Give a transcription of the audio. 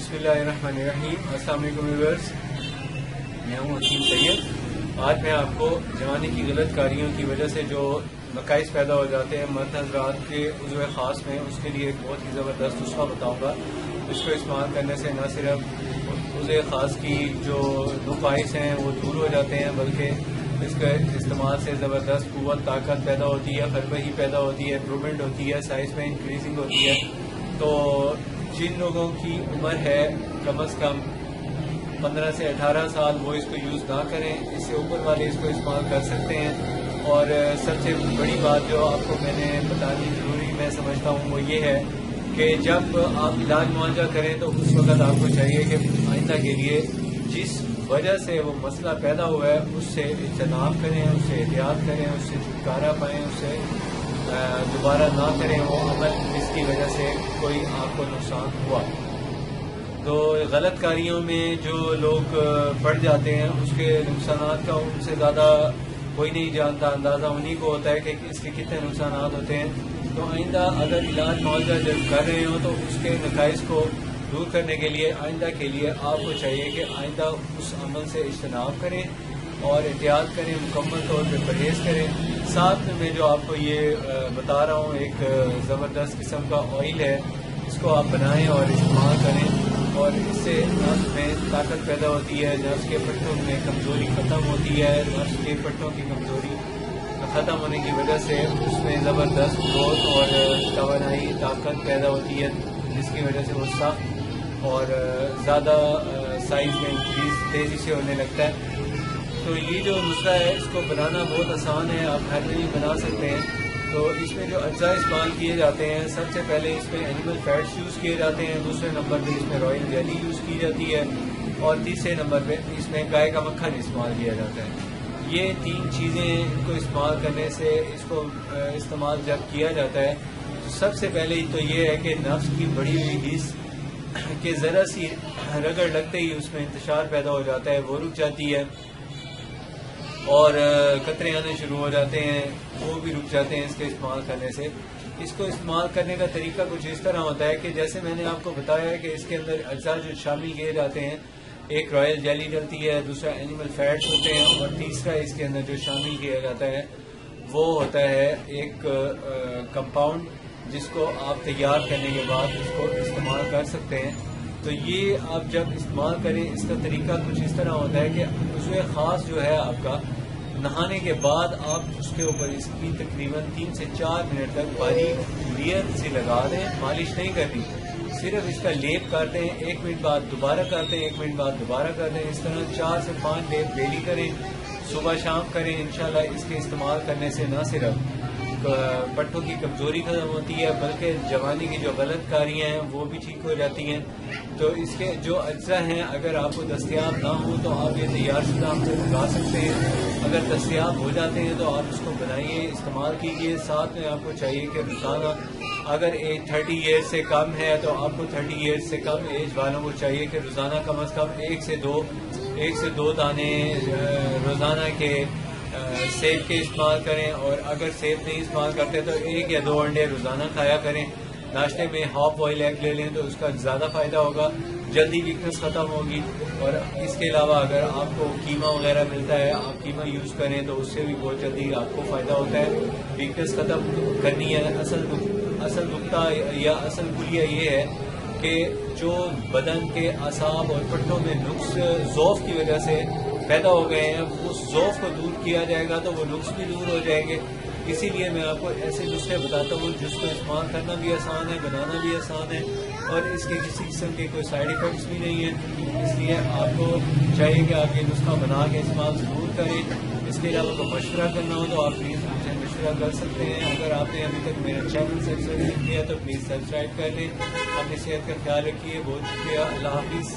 बिस्मिल्लाहिर्रहमानिर्रहीम। अस्सलाम वालेकुम व्यूअर्स, मैं हूँ हकीम सैयद। आज मैं आपको जवानी की गलत कारियों की वजह से जो नकाइस पैदा हो जाते हैं मर्द हज़रात के उज़्व ख़ास में, उसके लिए एक बहुत ही ज़बरदस्त नुस्खा बताऊँगा। इसको इस्तेमाल करने से न सिर्फ उज़्व ख़ास की जो नकाइस हैं वो दूर हो जाते हैं, बल्कि इसके इस्तेमाल से ज़बरदस्त क़ुव्वत ताकत पैदा होती है, खरबही पैदा होती है, इम्प्रूवमेंट होती है, साइज़ में इंक्रीजिंग होती है। तो जिन लोगों की उम्र है कम अज़ कम 15 से 18 साल, वो इसको यूज़ ना करें, इससे ऊपर वाले इसको इस्तेमाल कर सकते हैं। और सबसे बड़ी बात जो आपको मैंने बतानी ज़रूरी मैं समझता हूँ वो ये है कि जब आप इलाज मुआवजा करें तो उस वक़्त आपको चाहिए कि आइंदा के लिए जिस वजह से वो मसला पैदा हुआ है उससे इज्तनाब करें, उससे एहतियात करें, उससे छुटकारा पाएँ, उससे दोबारा ना करें वो अमल जिसकी वजह से कोई आपको नुकसान हुआ। तो गलत कारियों में जो लोग पड़ जाते हैं उसके नुकसान का उनसे ज़्यादा कोई नहीं जानता, अंदाज़ा उन्हीं को होता है कि इसके कितने नुकसान होते हैं। तो आइंदा अगर इलाज मुआवजा जब कर रहे हो तो उसके नकाइस को दूर करने के लिए आइंदा के लिए आपको चाहिए कि आइंदा उस अमल से इज्तनाब करें और एहतियात करें, मुकम्मल तौर पर परहेज़ करें। साथ में मैं जो आपको ये बता रहा हूँ एक ज़बरदस्त किस्म का ऑयल है, इसको आप बनाएं और इस्तेमाल करें, और इससे नफ्स में ताकत पैदा होती है, नफ्स के पट्टों में कमज़ोरी ख़त्म होती है। नफ्स के पट्टों की कमज़ोरी ख़त्म होने की वजह से उसमें ज़बरदस्त ग्रोथ और तवानाई ताकत पैदा होती है, जिसकी वजह से वो सख्त और ज़्यादा साइज़ में इंक्रीज़ तेज़ी से होने लगता है। तो ये जो नुस्खा है इसको बनाना बहुत आसान है, आप घर में भी बना सकते हैं। तो इसमें जो अज्जा इस्तेमाल किए जाते हैं, सबसे पहले इसमें एनिमल फैट्स यूज़ किए जाते हैं, दूसरे नंबर पे इसमें रॉयल जेली यूज़ की जाती है, और तीसरे नंबर पे इसमें गाय का मक्खन इस्तेमाल किया जाता है। ये तीन चीज़ें इनको इस्तेमाल करने से इसको इस्तेमाल जब किया जाता है तो सबसे पहले तो ये है कि नफ्स की बढ़ी हुई हिस्स के ज़रा सी रगड़ लगते ही उसमें इंतशार पैदा हो जाता है, वो रुक जाती है और कतरे आने शुरू हो जाते हैं, वो भी रुक जाते हैं इसके इस्तेमाल करने से। इसको इस्तेमाल करने का तरीका कुछ इस तरह होता है कि जैसे मैंने आपको बताया है कि इसके अंदर अज्जा जो शामिल किए जाते हैं, एक रॉयल जेली डलती है, दूसरा एनिमल फैट्स होते हैं, और तीसरा इसके अंदर जो शामिल किया जाता है वो होता है एक कंपाउंड जिसको आप तैयार करने के बाद इसको इस्तेमाल कर सकते हैं। तो ये आप जब इस्तेमाल करें, इसका तरीका कुछ इस तरह होता है कि उज़्व ख़ास जो है आपका, नहाने के बाद आप उसके ऊपर इसकी तकरीबन 3 से 4 मिनट तक बारीक लेयर से लगा दें, मालिश नहीं करनी, सिर्फ इसका लेप कर दें, 1 मिनट बाद दोबारा कर दें, 1 मिनट बाद दोबारा कर दें। इस तरह 4 से 5 लेप डेली करें, सुबह शाम करें। इंशाल्लाह इसके इस्तेमाल करने से न सिर्फ पट्टों की कमज़ोरी ख़त्म होती है, बल्कि जवानी की जो गलत कारियाँ हैं वो भी ठीक हो जाती हैं। तो इसके जो अज्जा हैं अगर आपको दस्तयाब ना हो तो आप ये तैयार शुदा हमसे मंगा सकते हैं। अगर दस्तयाब हो जाते हैं तो आप इसको बनाइए, इस्तेमाल कीजिए। साथ में आपको चाहिए कि रोज़ाना अगर एज 30 ईयर्स से कम है तो आपको 30 ईयर्स से कम एज वालों को चाहिए कि रोज़ाना कम अज़ कम 1 से 2 दाने रोज़ाना के सेब के इस्तेमाल करें, और अगर सेब नहीं इस्तेमाल करते तो 1 या 2 अंडे रोज़ाना खाया करें। नाश्ते में हाफ बॉयल एग ले लें तो उसका ज़्यादा फ़ायदा होगा, जल्दी वीकनेस ख़त्म होगी। और इसके अलावा अगर आपको कीमा वगैरह मिलता है, आप कीमा यूज़ करें तो उससे भी बहुत जल्दी आपको फ़ायदा होता है। वीकनेस ख़त्म करनी है। असल नुक्ता या असल गुलिया ये है कि जो बदन के असाब और पट्टों में नुक्स ज़ौफ़ की वजह से पैदा हो गए हैं, उस ज़ौफ़ को दूर किया जाएगा तो वो नुक्स भी दूर हो जाएंगे। इसीलिए मैं आपको ऐसे नुस्खे बताता हूँ जिसको इस्तेमाल करना भी आसान है, बनाना भी आसान है, और इसके किसी किस्म के कोई साइड इफ़ेक्ट्स भी नहीं है। इसलिए आपको चाहिए कि आप ये नुस्खा बना के इस्तेमाल ज़रूर करें। इसके अलावा कोई मशवरा करना हो तो आप प्लीज़ मुझसे मशवरा कर सकते हैं। अगर आपने अभी तक मेरा चैनल सब्सक्राइब नहीं किया तो प्लीज़ सब्सक्राइब कर लें। अपनी सेहत का ख्याल रखिए। बहुत शुक्रिया। अल्लाह हाफिज़।